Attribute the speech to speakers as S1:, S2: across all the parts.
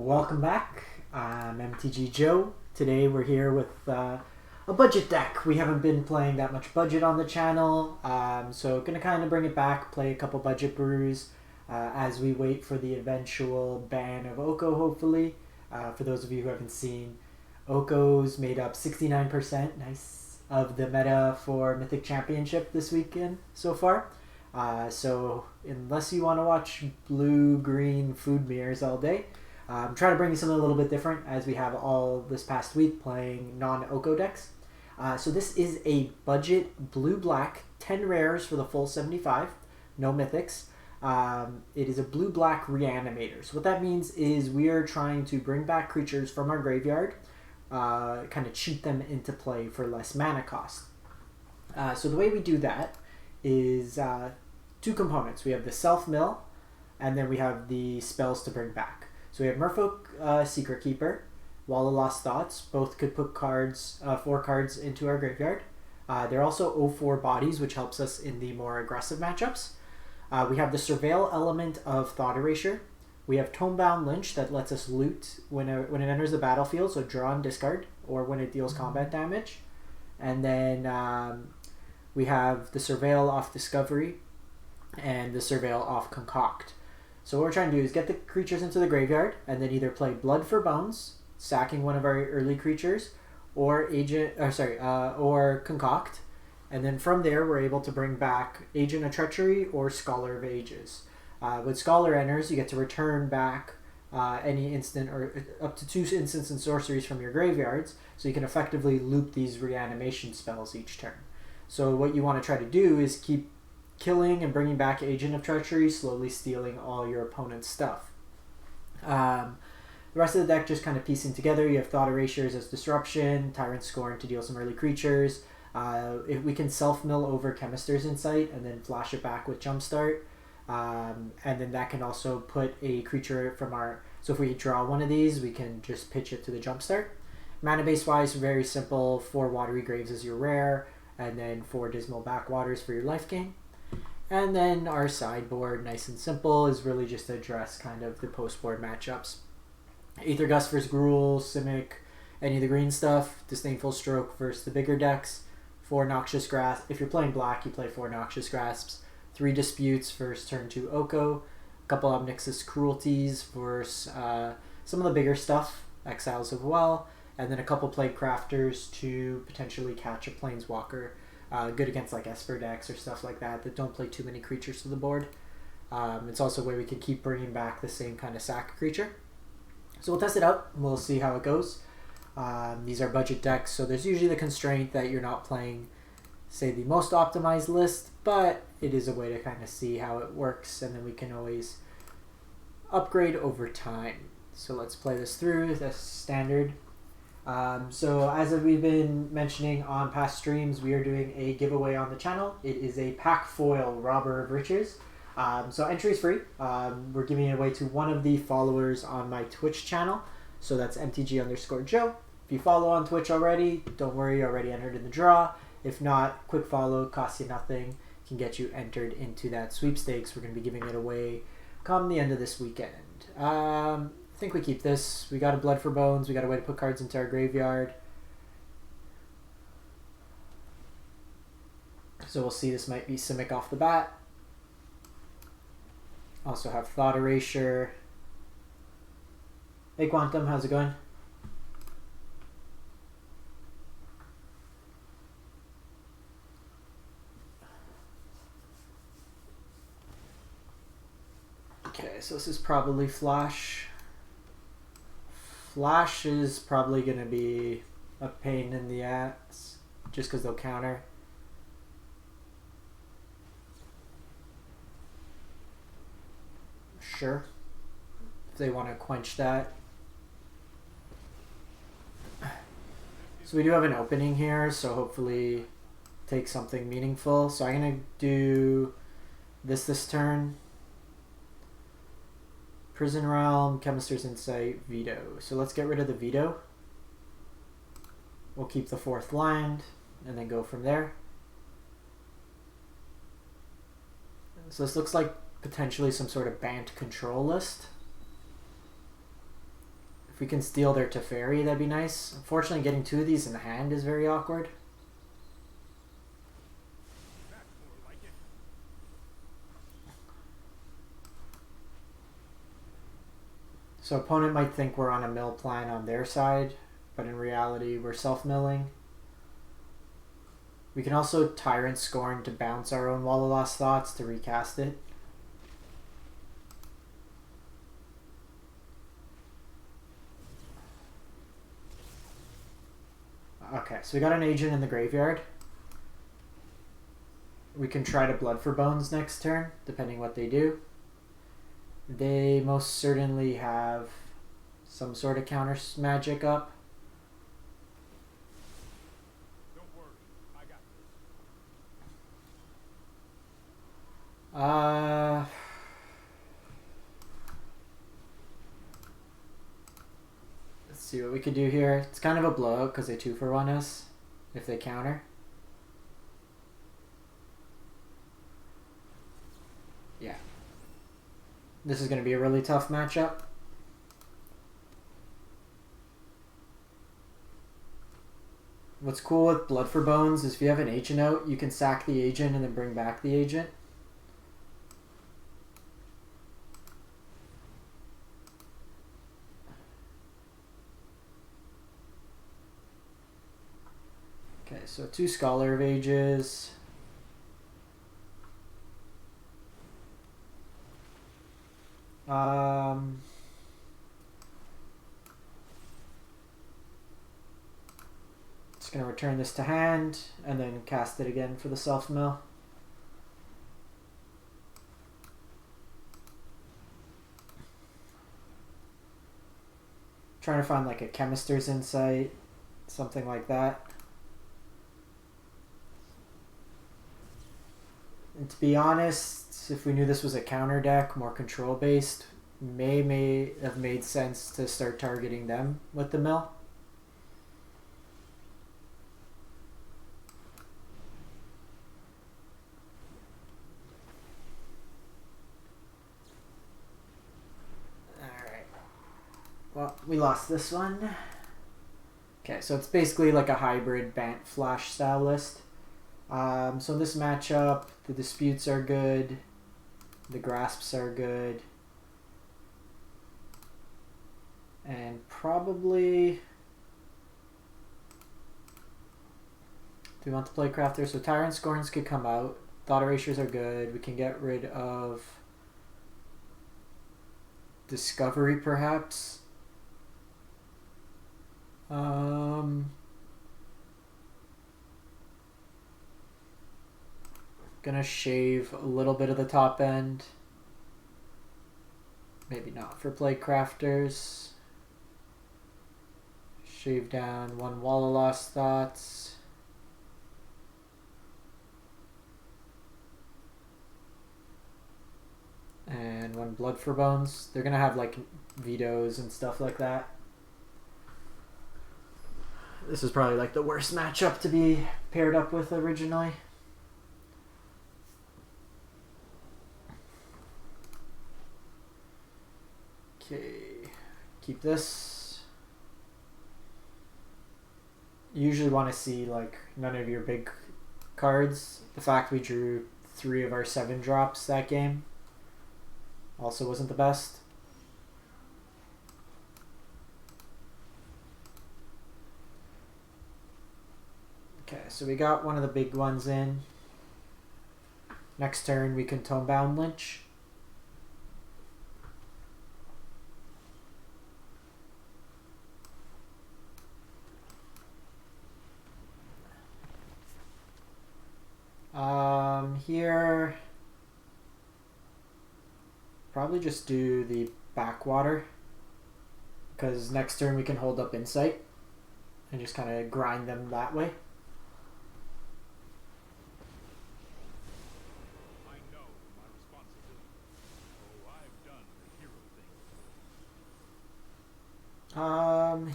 S1: Welcome back. I'm MTG Joe. Today we're here with a budget deck. We haven't been playing that much budget on the channel, so gonna kind of bring it back, play a couple budget brews as we wait for the eventual ban of Oko, hopefully. For those of you who haven't seen, Oko's made up 69% of the meta for Mythic Championship this weekend so far. So unless you want to watch blue-green food mirrors all day, I'm trying to bring you something a little bit different as we have all this past week playing non-Oko decks. So this is a budget blue-black, 10 rares for the full 75, no mythics. It is a blue-black Reanimator. So what that means is we are trying to bring back creatures from our graveyard, kind of cheat them into play for less mana cost. So the way we do that is two components. We have the self-mill, and then we have the spells to bring back. So we have Merfolk Secretkeeper, Wall of Lost Thoughts. Both could put cards, 4 cards into our graveyard. They're also 0/4 bodies, which helps us in the more aggressive matchups. We have the Surveil element of Thought Erasure. We have Tomebound Lich that lets us loot when it enters the battlefield, so draw and discard, or when it deals combat damage. And then we have the Surveil off Discovery and the Surveil off Concoct. So what we're trying to do is get the creatures into the graveyard and then either play Blood for Bones, sacking one of our early creatures, or Concoct. And then from there we're able to bring back Agent of Treachery or Scholar of Ages. When Scholar enters, you get to return back any instant or up to 2 instants and sorceries from your graveyards, so you can effectively loop these reanimation spells each turn. So what you want to try to do is keep killing and bringing back Agent of Treachery, slowly stealing all your opponent's stuff. The rest of the deck just kind of piecing together. You have Thought Erasures as Disruption, Tyrant, Scorn to deal some early creatures. If we can self-mill over Chemister's Insight and then flash it back with Jumpstart. And then that can also put a creature from our... So if we draw one of these, we can just pitch it to the Jumpstart. Mana base wise, very simple. 4 Watery Graves is your rare, and then 4 Dismal Backwaters for your life gain. And then our sideboard, nice and simple, is really just to address kind of the post-board matchups. Aether Gust versus Gruul, Simic, any of the green stuff. Disdainful Stroke versus the bigger decks. 4 Noxious Grasp. If you're playing black, you play 4 Noxious Grasps. 3 Disputes versus turn 2 Oko. A couple of Nixilis Cruelties versus some of the bigger stuff. Exiles of Well. And then a couple Plaguecrafters to potentially catch a Planeswalker. Good against like Esper decks or stuff like that don't play too many creatures to the board. It's also a way we can keep bringing back the same kind of sack creature. So we'll test it out. We'll see how it goes. These are budget decks, so there's usually the constraint that you're not playing, say, the most optimized list, but it is a way to kind of see how it works, and then we can always upgrade over time. So let's play this through. That's standard. So as we've been mentioning on past streams, we are doing a giveaway on the channel. It is a pack foil Robber of Riches. So entry is free. We're giving it away to one of the followers on my Twitch channel. So that's MTG_Joe. If you follow on Twitch already, don't worry, you already entered in the draw. If not, quick follow, costs you nothing, can get you entered into that sweepstakes. We're going to be giving it away come the end of this weekend. I think we keep this. We got a Blood for Bones. We got a way to put cards into our graveyard. So we'll see. This might be Simic off the bat. Also have Thought Erasure. Hey Quantum, how's it going? Okay, so this is probably Flash. Flash is probably going to be a pain in the ass, just because they'll counter. Sure. If they want to quench that. So we do have an opening here, so hopefully take something meaningful. So I'm going to do this turn. Prison Realm, Chemister's Insight, Veto. So let's get rid of the Veto. We'll keep the 4th land and then go from there. So this looks like potentially some sort of Bant control list. If we can steal their Teferi, that'd be nice. Unfortunately, getting 2 of these in hand is very awkward. So opponent might think we're on a mill plan on their side, but in reality we're self-milling. We can also Tyrant Scorn to bounce our own Wall of Lost Thoughts to recast it. Okay, so we got an agent in the graveyard. We can try to Blood for Bones next turn, depending what they do. They most certainly have some sort of counter magic up.
S2: Don't worry, I got this.
S1: Let's see what we could do here. It's kind of a blowout because they 2-for-1 us if they counter. Yeah. This is going to be a really tough matchup. What's cool with Blood for Bones is if you have an agent out, you can sack the agent and then bring back the agent. Okay, so 2 Scholar of Ages. Just going to return this to hand and then cast it again for the self-mill. Trying to find like a Chemister's Insight, something like that. And to be honest, if we knew this was a counter deck, more control based, may have made sense to start targeting them with the mill. Alright. Well, we lost this one. Okay, so it's basically like a hybrid Bant Flash style list. So in this matchup, the Disputes are good, the Grasps are good, and probably, do we want the Plaguecrafter? So Tyrant Scorns could come out, Thought Erasures are good, we can get rid of Discovery perhaps. Gonna shave a little bit of the top end. Maybe not for Plaguecrafters. Shave down 1 Wall of Lost Thoughts. And 1 Blood for Bones. They're gonna have like vetoes and stuff like that. This is probably like the worst matchup to be paired up with originally. Okay, keep this. You usually want to see like none of your big cards. The fact we drew 3 of our 7 drops that game also wasn't the best. Okay, so we got one of the big ones in. Next turn we can Tomebound Lich. Here, probably just do the Backwater, because next turn we can hold up Insight and just kind of grind them that way.
S2: I know my responsibility. Oh, I've done the hero thing.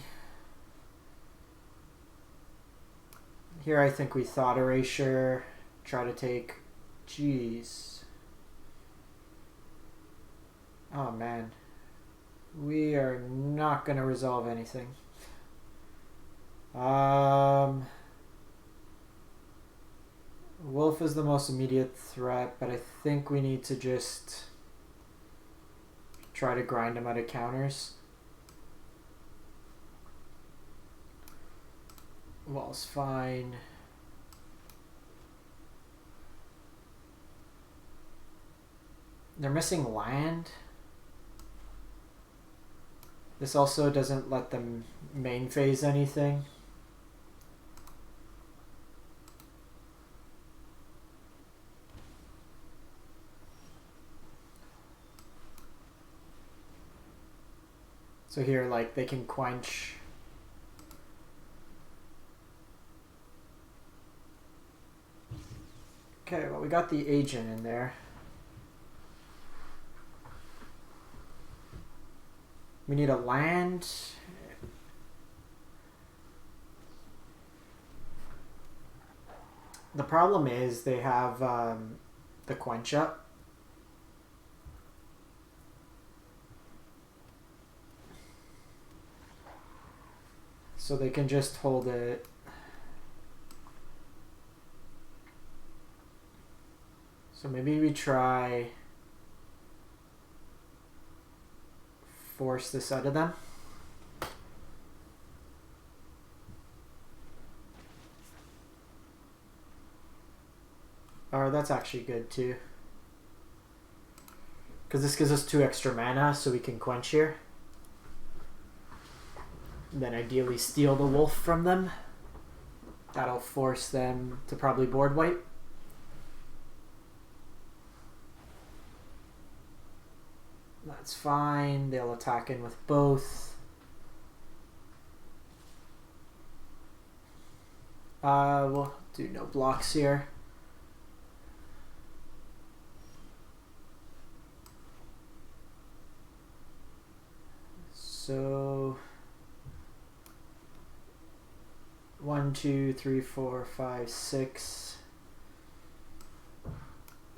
S1: Here I think we Thought Erasure, try to take, jeez. Oh man. We are not going to resolve anything. Wolf is the most immediate threat, but I think we need to just try to grind him out of counters. Wall's fine. They're missing land. This also doesn't let them main phase anything. So here, like, they can quench. Okay, well, we got the agent in there. We need a land. The problem is they have the quench up. So they can just hold it. So maybe we try force this out of them. Or that's actually good too. Because this gives us 2 extra mana so we can quench here. Then ideally steal the wolf from them. That'll force them to probably board wipe. That's fine. They'll attack in with both. We'll do no blocks here. So 1, 2, 3, 4, 5, 6.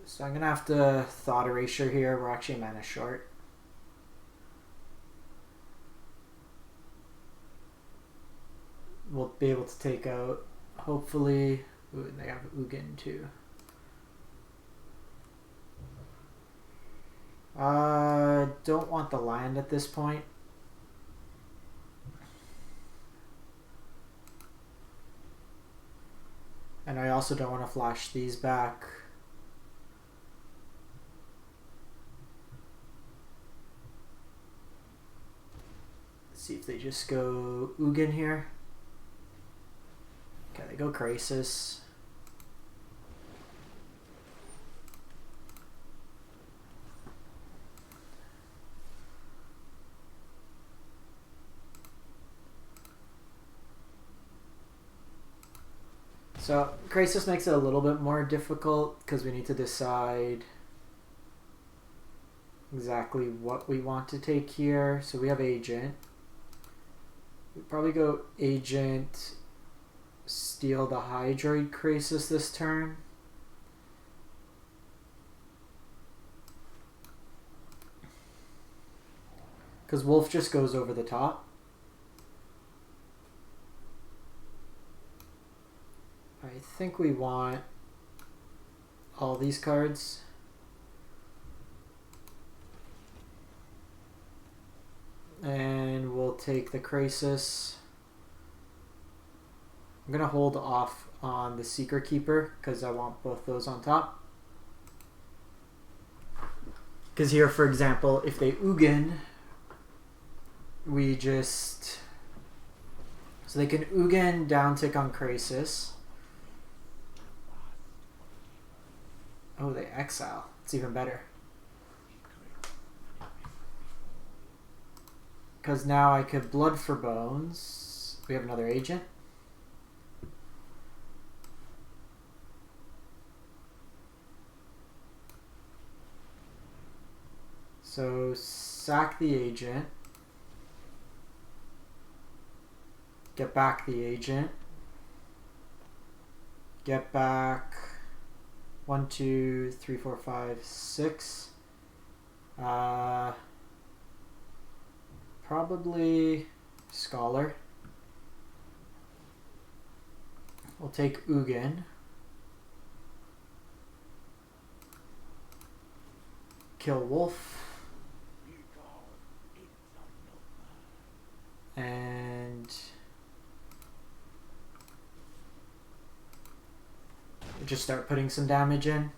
S1: So I'm gonna have to Thought Erasure here. We're actually mana short. We'll be able to take out, hopefully. Ooh, and they have Ugin too. Don't want the land at this point. And I also don't want to flash these back. Let's see if they just go Ugin here. Okay, they go Crisis. So Crisis makes it a little bit more difficult because we need to decide exactly what we want to take here. So we have Agent. We probably go Agent, steal the Hydroid Crisis this turn. Because Wolf just goes over the top. I think we want all these cards. And we'll take the Crisis. I'm going to hold off on the Secretkeeper because I want both those on top. Because here, for example, if they Ugin, we just... So they can Ugin down tick on Crisis. Oh, they exile. It's even better. Because now I could Blood for Bones. We have another Agent. So sack the Agent. Get back the Agent. Get back 1, 2, 3, 4, 5, 6. probably Scholar. We'll take Ugin. Kill Wolf. And just start putting some damage in.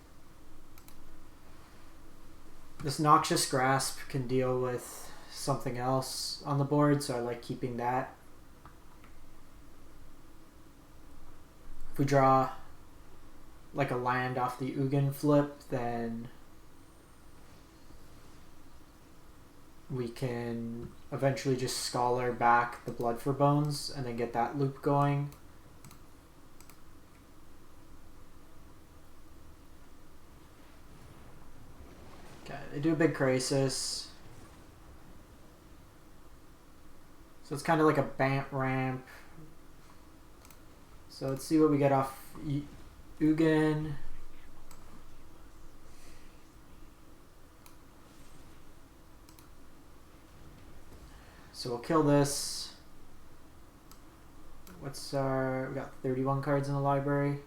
S1: This Noxious Grasp can deal with something else on the board, so I like keeping that. If we draw like a land off the Ugin flip, then we can eventually just Scholar back the Blood for Bones and then get that loop going. Okay, they do a big Crisis. So it's kind of like a Bant ramp. So let's see what we get off Ugin. So we'll kill this. What's our... we got 31 cards in the library.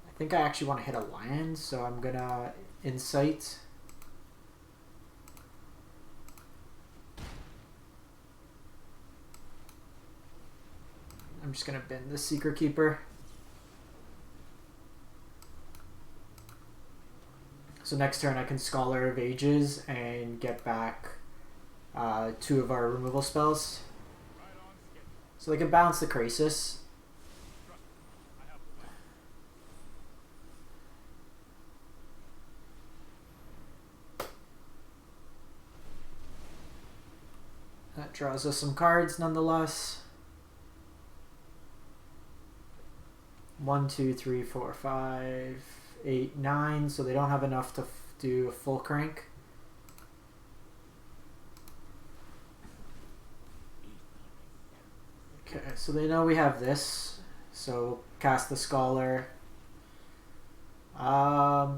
S1: I think I actually want to hit a land, so I'm gonna Insight. I'm just gonna bin the Secretkeeper. So next turn I can Scholar of Ages and get back 2 of our removal spells. So they can bounce the Crisis. That draws us some cards nonetheless. 1, 2, 3, 4, 5, 8, 9. So they don't have enough to do a full crank. Okay, so they know we have this. So cast the Scholar. I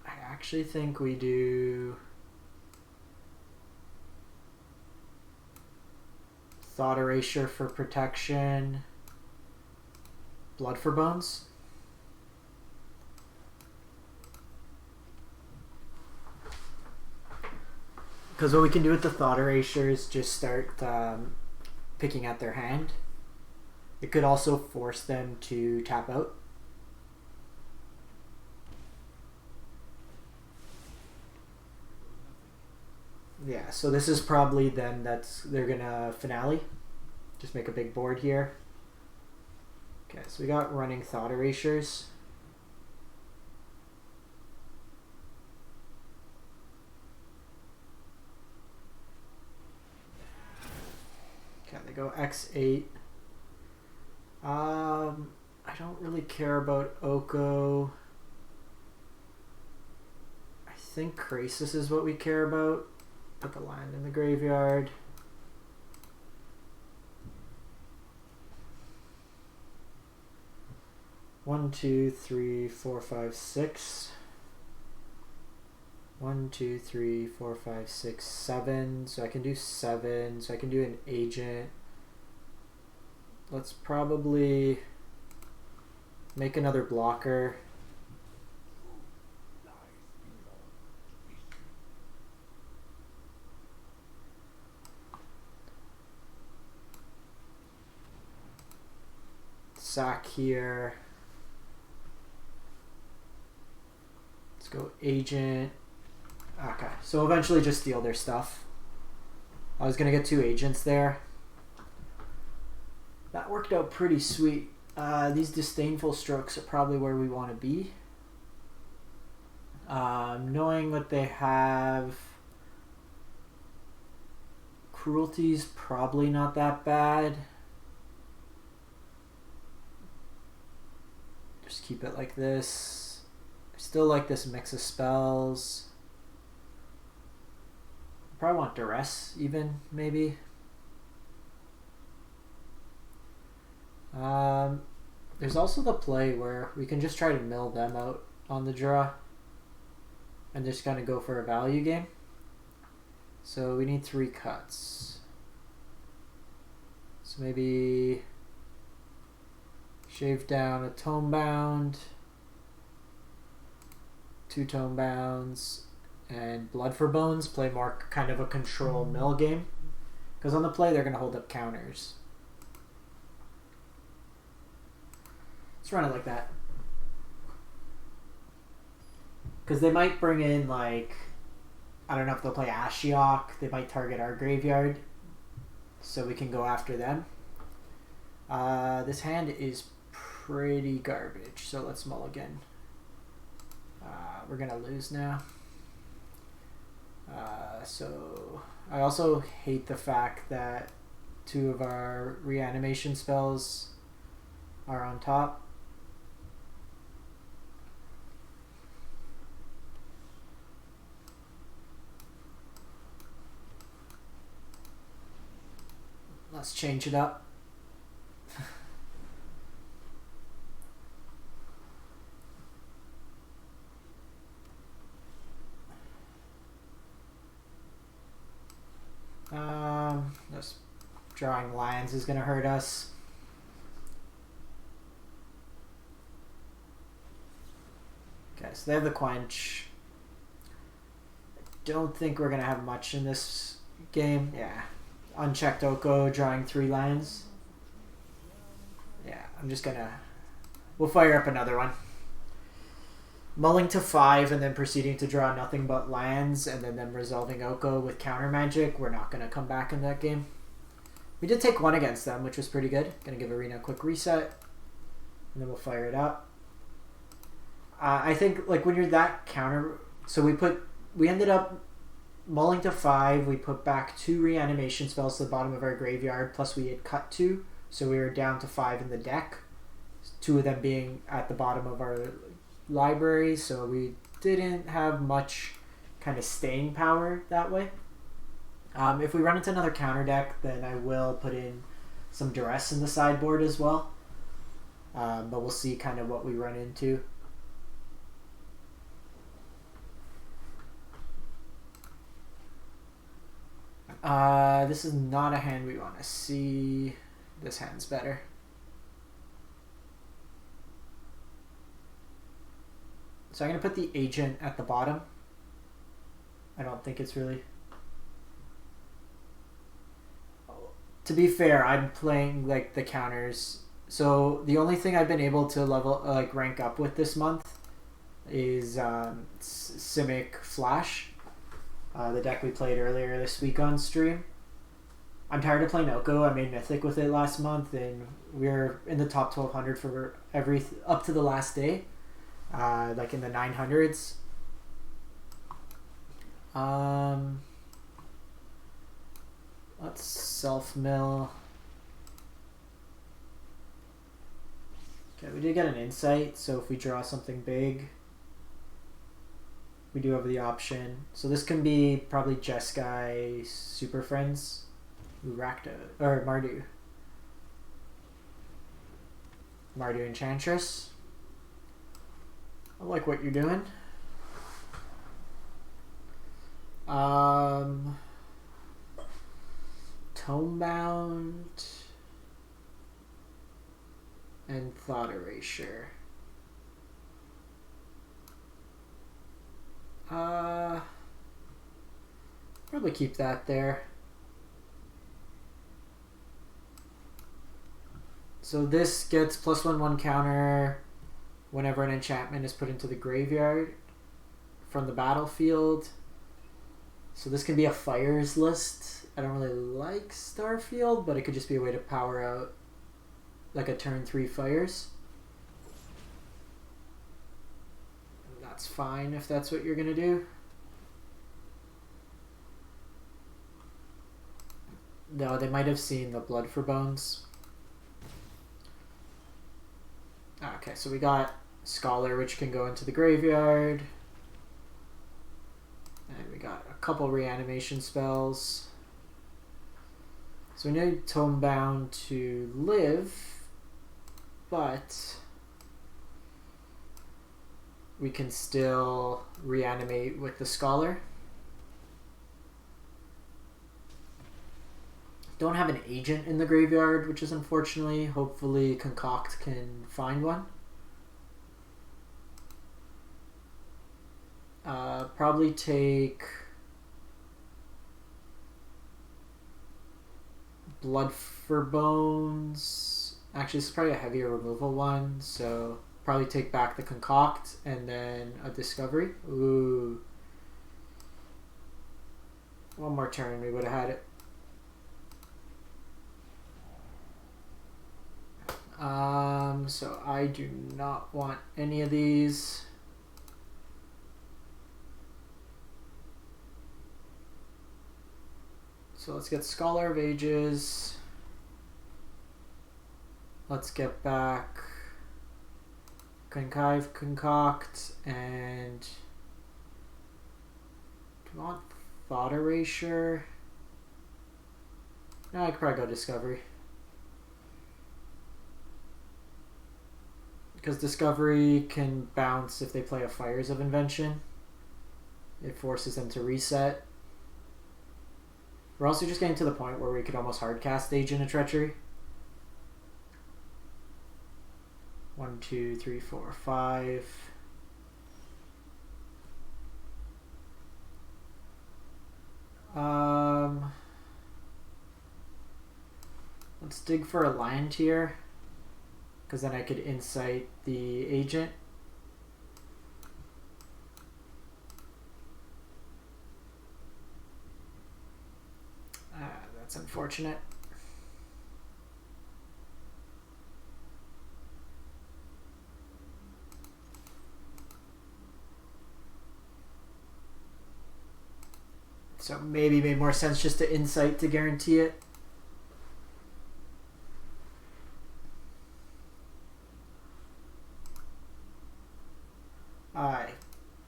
S1: actually think we do Thought Erasure for protection. Blood for Bones. Because what we can do with the Thought Erasure is just start picking at their hand. It could also force them to tap out. Yeah, so this is probably them they're gonna finale. Just make a big board here. Okay, so we got running Thought Erasures. Okay, they go X8. I don't really care about Oko. I think Crisis is what we care about. Put the land in the graveyard. One, two, three, four, five, six. 1, 2, 3, 4, 5, 6, 7. So I can do 7. So I can do an Agent. Let's probably make another blocker. Sack here. Let's go Agent. Okay, so eventually just steal their stuff. I was gonna get 2 agents there. That worked out pretty sweet. These Disdainful Strokes are probably where we want to be. Knowing what they have, Cruelty's probably not that bad. Just keep it like this. I still like this mix of spells. Probably want Duress even, maybe. There's also the play where we can just try to mill them out on the draw and just kind of go for a value game. So we need 3 cuts. So maybe shave down a Tomebound, 2 Tomebounds, and Blood for Bones. Play more kind of a control mill game. Because on the play they're going to hold up counters. Let's run it like that. Because they might bring in, like, I don't know if they'll play Ashiok. They might target our graveyard. So we can go after them. This hand is pretty garbage. So let's mulligan. We're going to lose now. So I also hate the fact that 2 of our reanimation spells are on top. Let's change it up. Just drawing lands is going to hurt us. Okay, so they have the Quench. I don't think we're going to have much in this game. Yeah. Unchecked Oko, drawing 3 lands. Yeah, I'm just going to... We'll fire up another one. Mulling to 5 and then proceeding to draw nothing but lands and then them resolving Oko with counter magic. We're not going to come back in that game. We did take 1 against them, which was pretty good. Going to give Arena a quick reset. And then we'll fire it up. I think like when you're that counter... So we ended up mulling to 5. We put back 2 reanimation spells to the bottom of our graveyard. Plus we had cut 2. So we were down to 5 in the deck. 2 of them being at the bottom of our library, so we didn't have much kind of staying power that way. If we run into another counter deck, then I will put in some duress in the sideboard as well. But we'll see kind of what we run into. This is not a hand we want to see. This hand's better. So I'm going to put the agent at the bottom. I don't think it's really... To be fair, I'm playing like the counters. So the only thing I've been able to rank up with this month is Simic Flash. The deck we played earlier this week on stream. I'm tired of playing Oko. I made Mythic with it last month and we're in the top 1200 for up to the last day. Like in the 900s. Let's self-mill. Okay, we did get an insight, so if we draw something big, we do have the option. So this can be probably Jeskai Super Friends. Rakta, or Mardu. Mardu Enchantress. I like what you're doing. Tomebound and Thought Erasure. Probably keep that there. So this gets +1/+1 counter whenever an enchantment is put into the graveyard from the battlefield. So this can be a fires list. I don't really like Starfield, but it could just be a way to power out like a turn 3 fires. That's fine if that's what you're gonna do. No, they might have seen the Blood for Bones. Okay, so we got Scholar, which can go into the graveyard. And we got a couple reanimation spells. So we need Tomebound to live, but we can still reanimate with the Scholar. Don't have an agent in the graveyard, which is unfortunately. Hopefully Concoct can find one. Probably take Blood for Bones. Actually, this is probably a heavier removal one, so probably take back the Concoct and then a Discovery. Ooh. One more turn, we would have had it. So I do not want any of these. So let's get Scholar of Ages. Let's get back Connive, Concoct, and do you want Thought Erasure? No, I could probably go Discovery. Because Discovery can bounce if they play a Fires of Invention. It forces them to reset. We're also just getting to the point where we could almost hardcast Agent of Treachery. 1, 2, 3, 4, 5. Let's dig for a land here, because then I could insight the agent. That's unfortunate. So maybe it made more sense just to insight to guarantee it. Alright.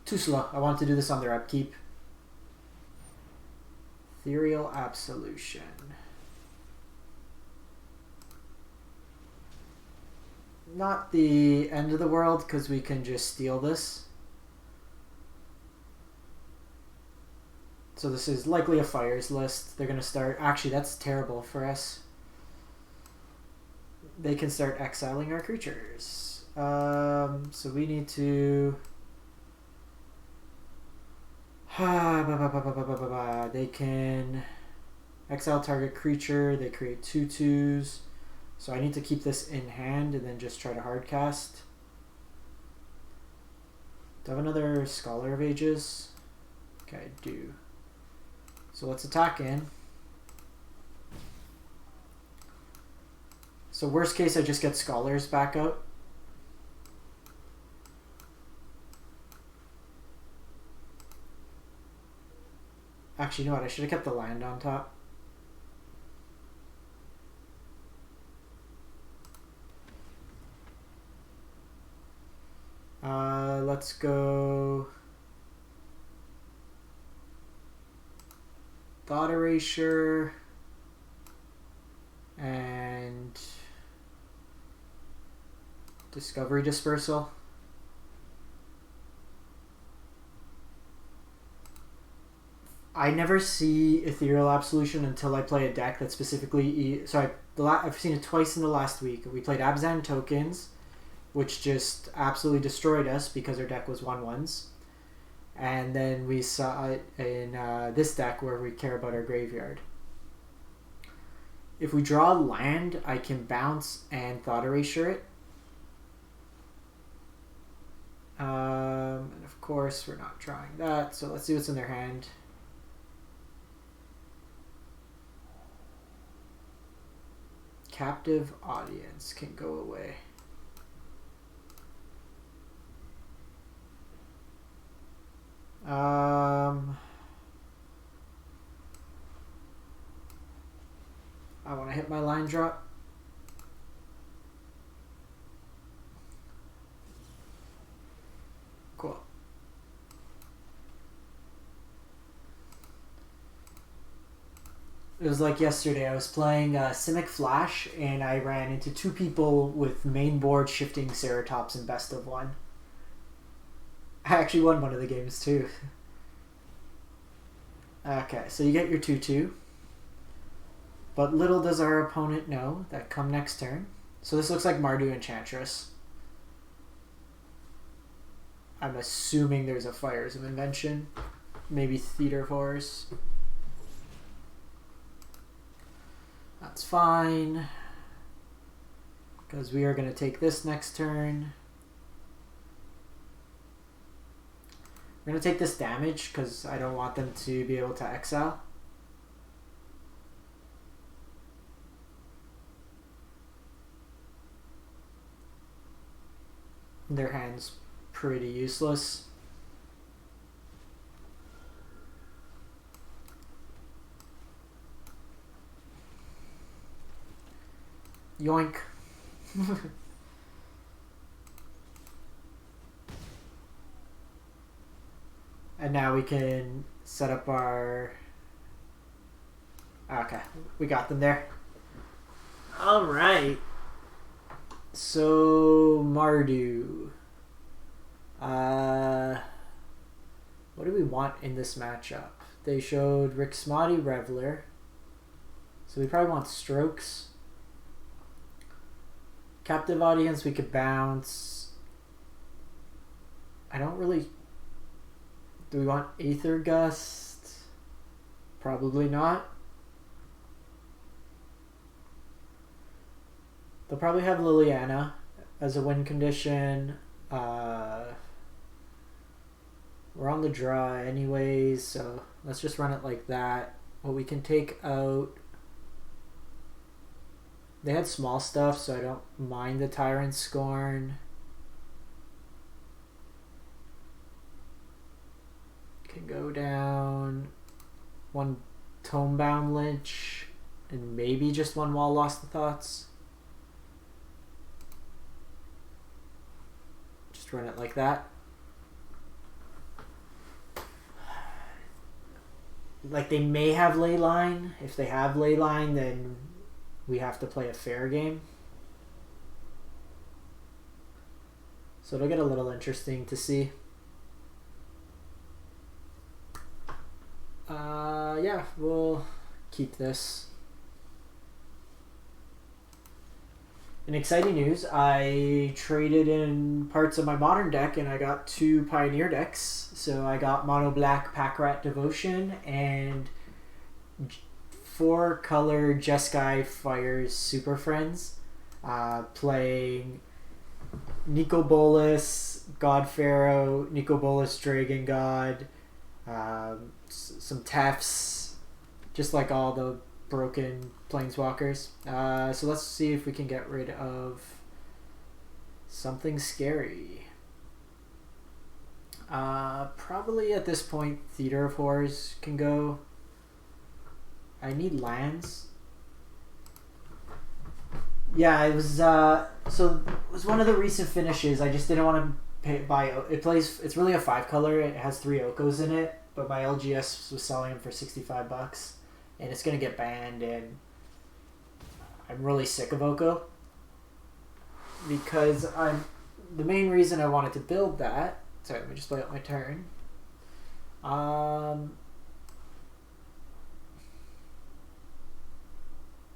S1: Too slow. I want to do this on their upkeep. Ethereal Absolution. Not the end of the world, because we can just steal this. So this is likely a Fires list. They're going to start... Actually, that's terrible for us. They can start exiling our creatures. So we need to... They can exile target creature. They create 2/2s. So I need to keep this in hand and then just try to hardcast. Do I have another Scholar of Ages? Okay, I do. So let's attack in. So worst case, I just get Scholars back out. Actually, you know what? I should have kept the land on top. Let's go Thought Erasure and Discovery Dispersal. I never see Ethereal Absolution until I play a deck that specifically... I've seen it twice in the last week. We played Abzan Tokens, which just absolutely destroyed us because our deck was 1/1s. And then we saw it in this deck where we care about our graveyard. If we draw land, I can bounce and Thought Erasure it. And of course, we're not drawing that, so let's see what's in their hand. Captive Audience can go away. I want to hit my line drop. Cool. It was like yesterday. I was playing Simic Flash, and I ran into two people with main board shifting Ceratops in best of one. I actually won one of the games too. Okay, so you get your 2/2. But little does our opponent know that come next turn. So this looks like Mardu Enchantress. I'm assuming there's a Fires of Invention. Maybe Theater Force. That's fine. Because we are going to take this next turn. We're going to take this damage because I don't want them to be able to exile. Their hand's pretty useless. Yoink. And now we can set up our... Okay, we got them there. Alright. So, Mardu. What do we want in this matchup? They showed Rixmati Reveler. So we probably want Strokes. Captive Audience we could bounce. I don't really... Do we want Aether Gust? Probably not. They'll probably have Liliana as a win condition. We're on the draw anyways, so let's just run it like that. What we can take out... They had small stuff, so I don't mind the Tyrant Scorn. Can go down one Tomebound Lich and maybe just one Wall Lost to Thoughts. Just run it like that. Like, they may have Leyline. If they have Leyline, then we have to play a fair game. So it'll get a little interesting to see. Yeah, we'll keep this. In exciting news, I traded in parts of my modern deck and I got 2 Pioneer decks. So I got Mono Black Packrat Devotion and 4-color Jeskai Fires Super Friends. Playing Nico Bolas, God Pharaoh, Nico Bolas Dragon God, some Tefts, just like all the broken Planeswalkers. So let's see if we can get rid of something scary. Probably at this point Theater of Horrors can go. I need lands. Yeah, it was so it was one of the recent finishes. I just didn't want to buy it. It's really a 5-color. It has 3 Okos in it, but my LGS was selling them for $65. And it's going to get banned, and I'm really sick of Oko. Because the main reason I wanted to build that... Sorry, let me just play out my turn.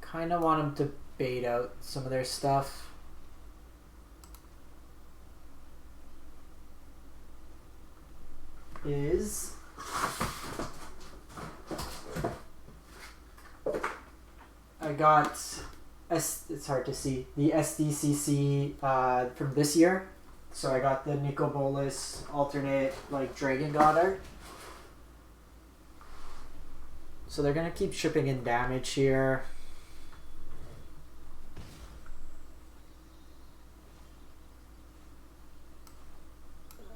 S1: Kind of want them to bait out some of their stuff. I got, it's hard to see, the SDCC from this year. So I got the Nico Bolas alternate like Dragon God art. So they're going to keep shipping in damage here.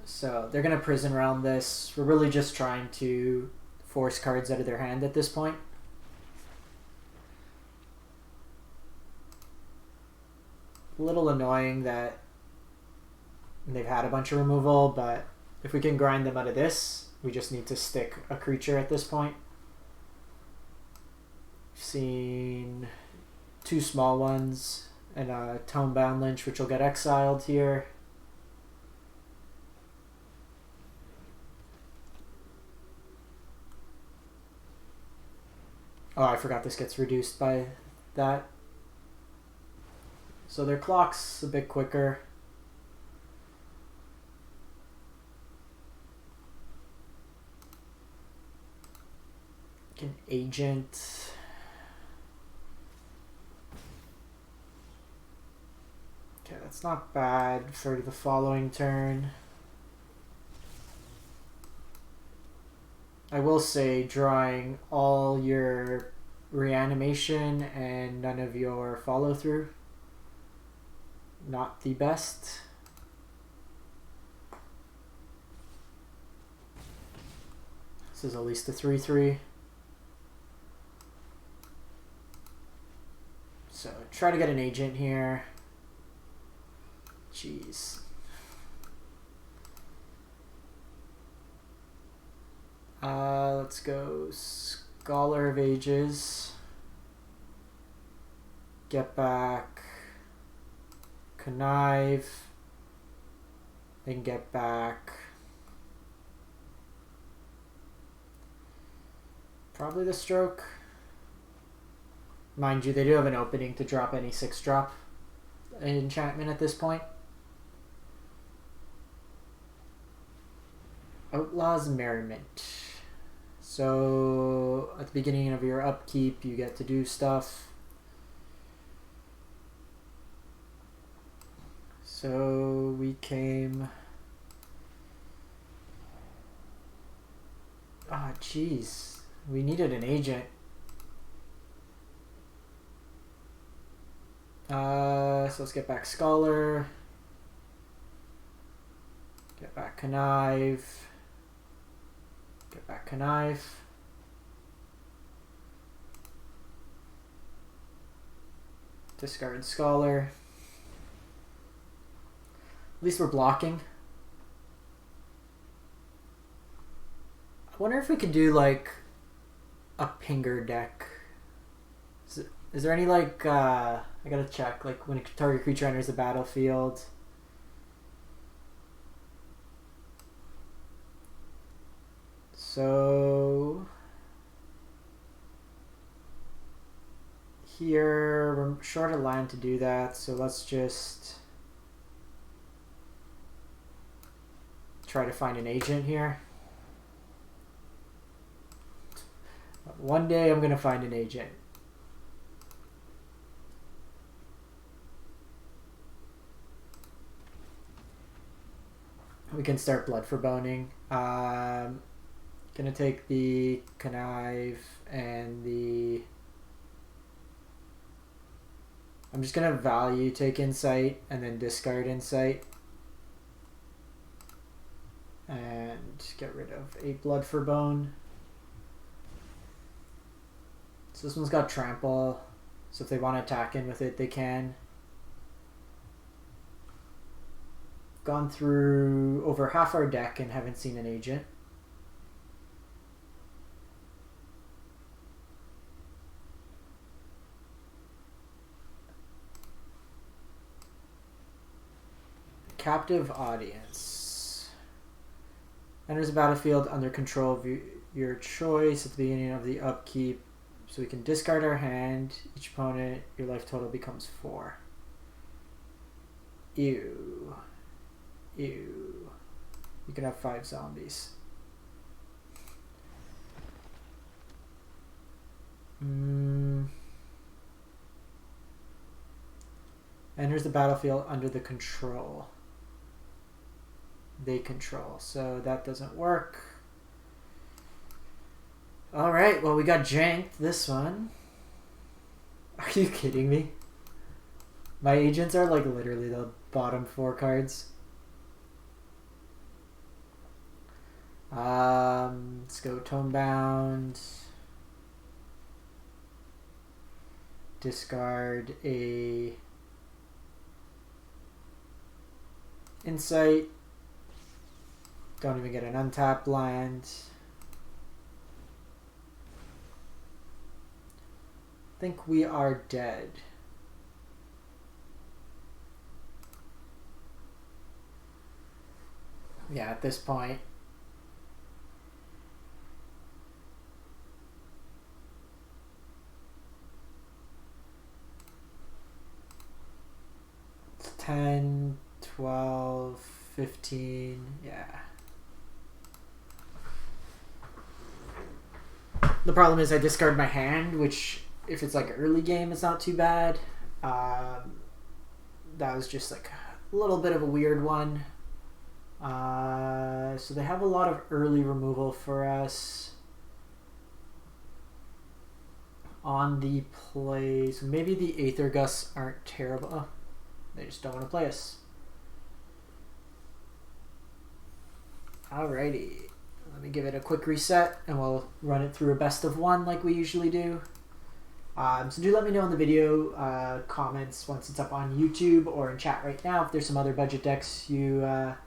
S1: So they're going to Prison Realm this. We're really just trying to force cards out of their hand at this point. A little annoying that they've had a bunch of removal, but if we can grind them out of this, we just need to stick a creature at this point. Seen 2 small ones and a Tomebound Lich, which will get exiled here. Oh, I forgot this gets reduced by that. So their clock's a bit quicker. An agent. Okay, that's not bad for the following turn. I will say drawing all your reanimation and none of your follow through. Not the best. This is at least a 3/3. So try to get an agent here. Jeez. Let's go Scholar of Ages. Get back Connive. Then get back probably the Stroke. Mind you, they do have an opening to drop any 6-drop enchantment at this point. Outlaw's Merriment. So at the beginning of your upkeep, you get to do stuff. So we came... Ah, oh, jeez. We needed an agent. So let's get back Scholar. Get back Connive. Get back Connive. Discard Scholar. At least we're blocking. I wonder if we could do like a Pinger deck. Is there any like I gotta check, like when a target creature enters the battlefield. So here we're short of land to do that, so let's just try to find an agent here. One day I'm gonna find an agent. We can start blood for boning. Gonna take the Connive and the... I'm just gonna value take Insight and then discard Insight. And get rid of 8 blood for bone. So this one's got Trample, so if they want to attack in with it, they can. Gone through over half our deck and haven't seen an agent. Captive Audience. Enters the battlefield under control of your choice at the beginning of the upkeep. So we can discard our hand. Each opponent, your life total becomes 4. Ew. Ew. You can have 5 zombies. Enters the battlefield under the control. They control. So that doesn't work. Alright, well we got janked this one. Are you kidding me? My agents are like literally the bottom 4 cards. Let's go Tomebound. Discard a Insight. Don't even get an untapped land. I think we are dead. Yeah, at this point. 12, 15, yeah. The problem is I discard my hand, which if it's like early game, it's not too bad. That was just like a little bit of a weird one. So they have a lot of early removal for us on the play. So maybe the Aether Gusts aren't terrible. Oh, they just don't want to play us. Alrighty. Let me give it a quick reset and we'll run it through a best of one like we usually do. So do let me know in the video comments once it's up on YouTube or in chat right now if there's some other budget decks you are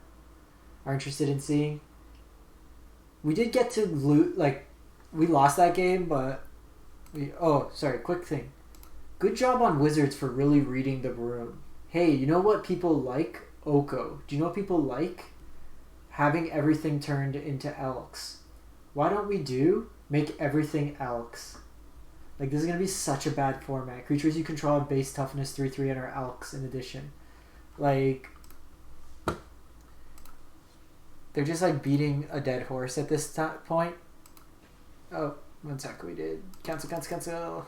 S1: interested in seeing. We did get to loot, like, we lost that game, but oh, sorry, quick thing. Good job on Wizards for really reading the room. Hey, you know what people like? Oko. Do you know what people like? Having everything turned into Elks. Why don't we make everything Elks? Like, this is going to be such a bad format. Creatures you control have base toughness 3/3 and are Elks in addition. Like, they're just like beating a dead horse at this point. Oh, one sec, we did. Cancel.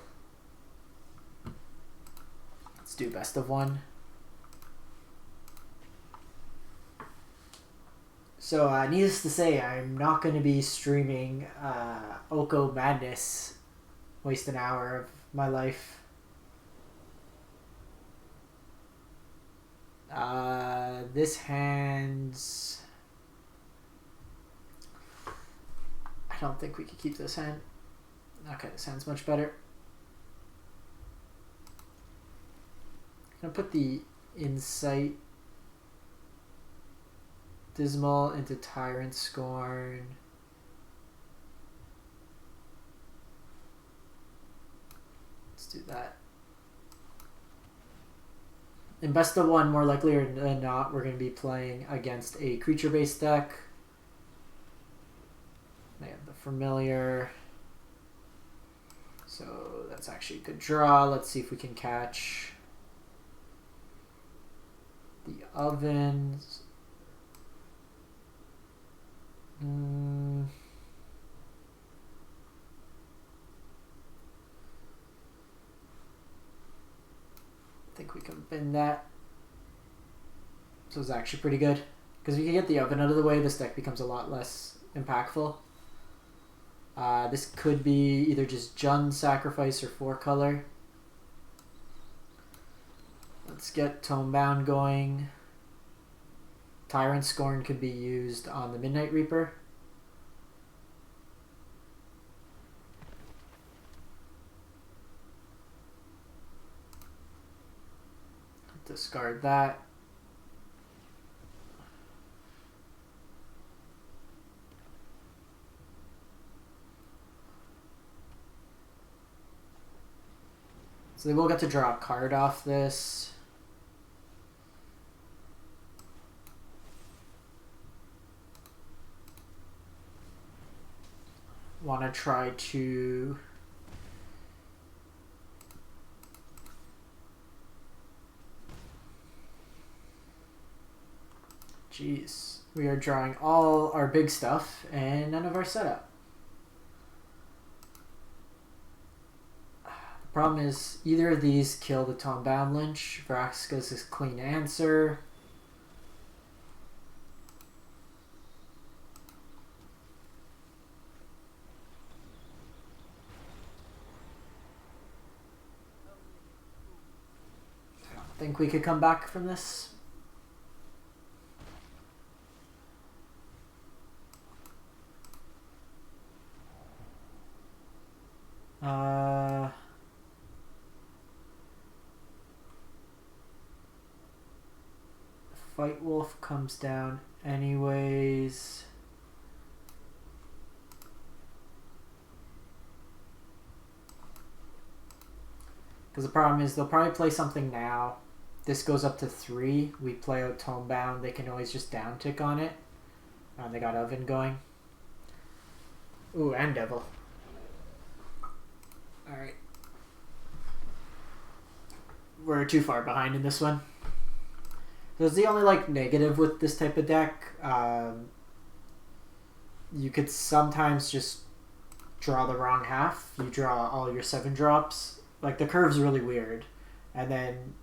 S1: Let's do best of one. So, needless to say, I'm not going to be streaming Oko Madness. Waste an hour of my life. This hand's... I don't think we could keep this hand. Okay, this hand's much better. I'm going to put the Insight Dismal into Tyrant Scorn. Let's do that. In best of one, more likely than not, we're going to be playing against a creature-based deck. They have the Familiar. So that's actually a good draw. Let's see if we can catch the Ovens. I think we can bin that. So it's actually pretty good. Because if you can get the Oven out of the way, this deck becomes a lot less impactful. This could be either just Jund Sacrifice or 4-color. Let's get Tomebound going. Tyrant Scorn could be used on the Midnight Reaper. Discard that. So they will get to draw a card off this. Want to try to jeez, we are drawing all our big stuff and none of our setup. The problem is either of these kill the Tomebound Lich. Vraska's is clean answer. Think we could come back from this? Fight Wolf comes down anyways. Because the problem is they'll probably play something now. This goes up to 3. We play out Tomebound. They can always just down tick on it. They got Oven going. Ooh, and Devil. Alright. We're too far behind in this one. There's the only like negative with this type of deck. You could sometimes just draw the wrong half. You draw all your 7-drops. Like the curve's really weird. And then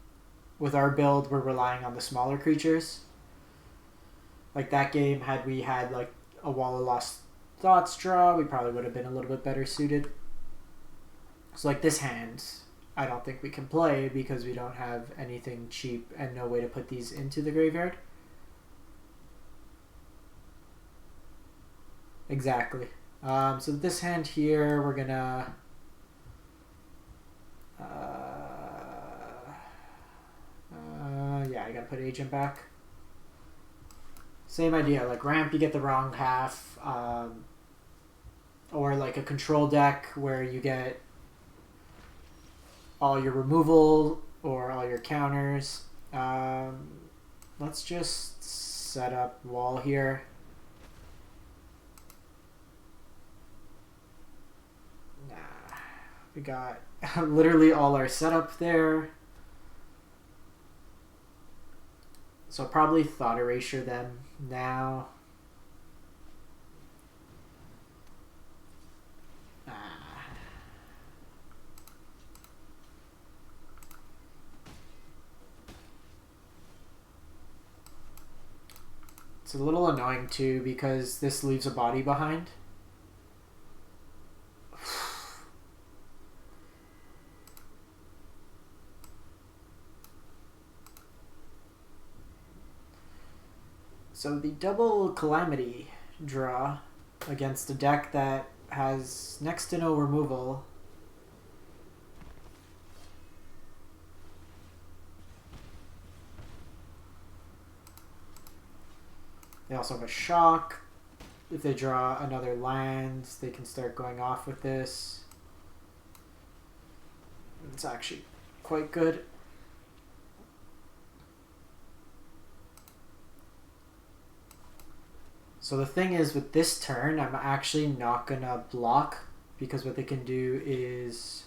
S1: with our build, we're relying on the smaller creatures. Like that game, had we had like a Wall of Lost Thoughts draw, we probably would have been a little bit better suited. So like this hand, I don't think we can play because we don't have anything cheap and no way to put these into the graveyard. Exactly. So this hand here, we're gonna yeah, I gotta put Agent back. Same idea, like ramp, you get the wrong half, or like a control deck where you get all your removal or all your counters. Let's just set up wall here. Nah, we got literally all our setup there. So probably Thought Erasure them now. It's a little annoying too because this leaves a body behind. So the double Calamity draw against a deck that has next to no removal. They also have a shock. If they draw another land, they can start going off with this. It's actually quite good. So the thing is, with this turn, I'm actually not gonna block because what they can do is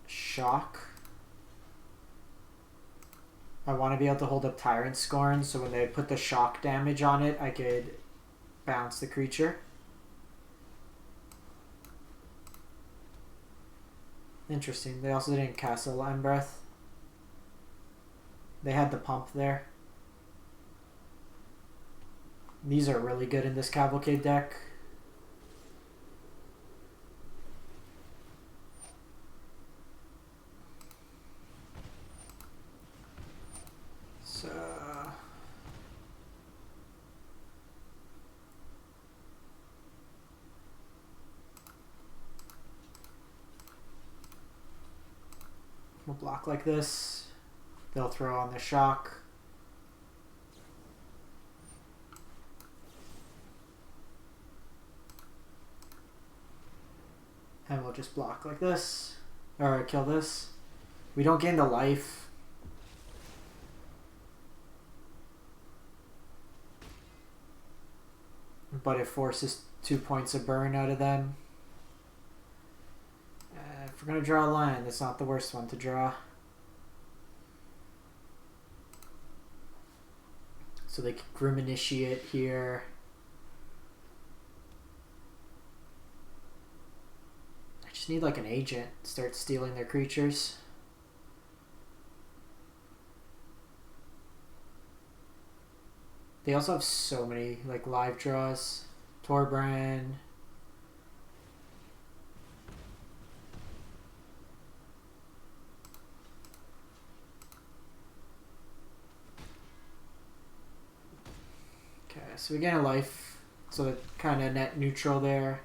S1: shock. I want to be able to hold up Tyrant Scorn, so when they put the shock damage on it, I could bounce the creature. Interesting. They also didn't castle Line Breath. They had the pump there. These are really good in this Cavalcade deck. So we'll block like this. They'll throw on the shock. And we'll just block like this. Or kill this. We don't gain the life. But it forces 2 points of burn out of them. If we're going to draw a line, that's not the worst one to draw. So they can Grim Initiate here. I just need like an agent to start stealing their creatures. They also have so many like live draws. Torbrand. Okay, so we gain a life. So it's kind of net neutral there.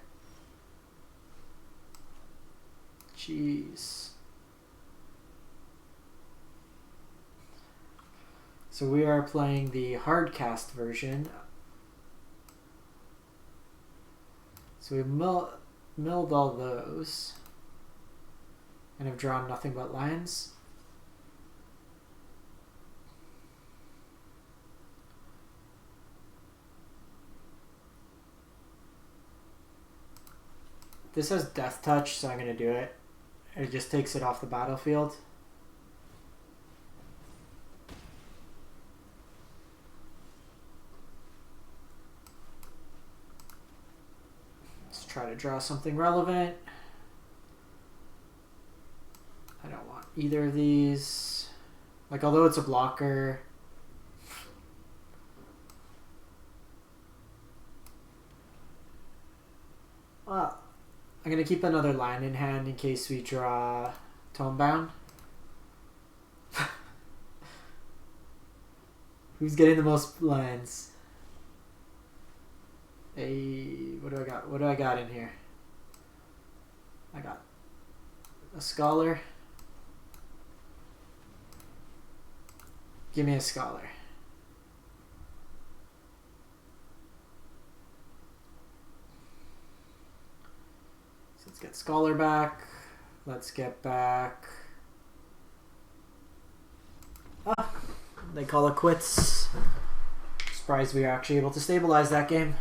S1: Jeez. So we are playing the hardcast version. So we milled all those and have drawn nothing but lands. This has Death Touch, so I'm going to do it. It just takes it off the battlefield. Let's try to draw something relevant. I don't want either of these. Like, although it's a blocker... Well, I'm going to keep another land in hand in case we draw Tomebound. Who's getting the most lands? What do I got? What do I got in here? I got a Scholar. Give me a Scholar. Let's get Scholar back. Let's get back... Ah, they call it quits. Surprised we were actually able to stabilize that game.